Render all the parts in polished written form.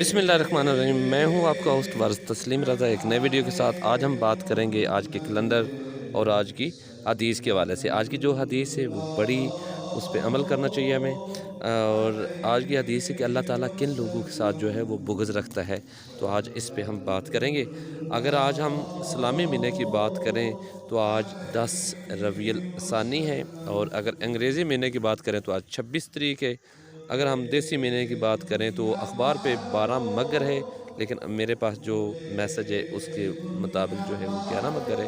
बिस्मिल्लाहिर्रहमानिर्रहीम। मैं हूं आपका होस्ट वारिस तस्लीम रज़ा, एक नए वीडियो के साथ। आज हम बात करेंगे आज के कैलेंडर और आज की हदीस के हवाले से। आज की जो हदीस है वो बड़ी, उस पे अमल करना चाहिए हमें। और आज की हदीस है कि अल्लाह ताला किन लोगों के साथ जो है वो बुग़्ज़ रखता है। तो आज इस पे हम बात करेंगे। अगर आज हम इस्लामी महीने की बात करें तो आज 10 रबीउल सानी है, और अगर अंग्रेज़ी महीने की बात करें तो आज 26 तारीख है। अगर हम देसी महीने की बात करें तो अखबार पे 12 मगर है, लेकिन मेरे पास जो मैसेज है उसके मुताबिक जो है वो 11 मगर है।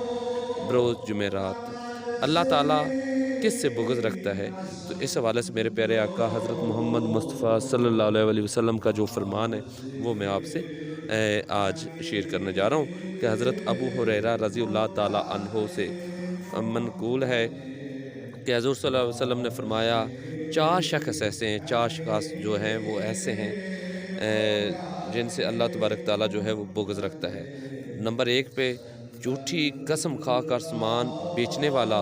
बरोज़ जुमेरात। अल्लाह ताला किस से बुग़्ज़ रखता है? तो इस हवाले से मेरे प्यारे आका हज़रत मोहम्मद मुस्तफ़ा सल्लल्लाहु अलैहि वसल्लम का जो फ़रमान है वो मैं आपसे आज शेयर करने जा रहा हूँ कि हज़रत अबू हुरैरा रज़ियल्लाहु ताला अन्हो से मनक़ूल है कि हज़ूर सल्लल्लाहु अलैहि वसल्लम ने फ़रमाया, 4 शख़्स ऐसे हैं, 4 अशख़ास जो हैं वो ऐसे हैं जिनसे अल्लाह तबारक ताला जो है वो बुग़्ज़ रखता है। नंबर 1 पे झूठी कसम खाकर सामान बेचने वाला,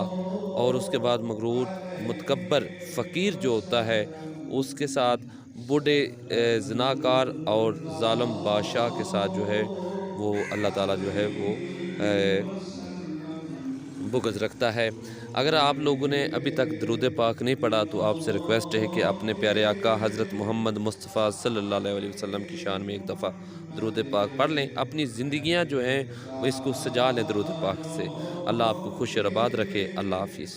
और उसके बाद मगरूर, मुतकब्बर, फ़कीर जो होता है, उसके साथ बूढ़े ज़िनाकार और ज़ालिम बादशाह के साथ जो है वो अल्लाह ताला जो है वो बुग़्ज़ रखता है। अगर आप लोगों ने अभी तक दरूद पाक नहीं पढ़ा तो आपसे रिक्वेस्ट है कि अपने प्यारे आका हज़रत मोहम्मद मुस्तफ़ा सल्लल्लाहु अलैहि वसल्लम की शान में एक दफ़ा दरूद पाक पढ़ लें। अपनी ज़िंदगियाँ जो हैं वो इसको सजा लें दरूद पाक से। अल्लाह आपको खुश और आबाद रखे। अल्लाह हाफ़िज़।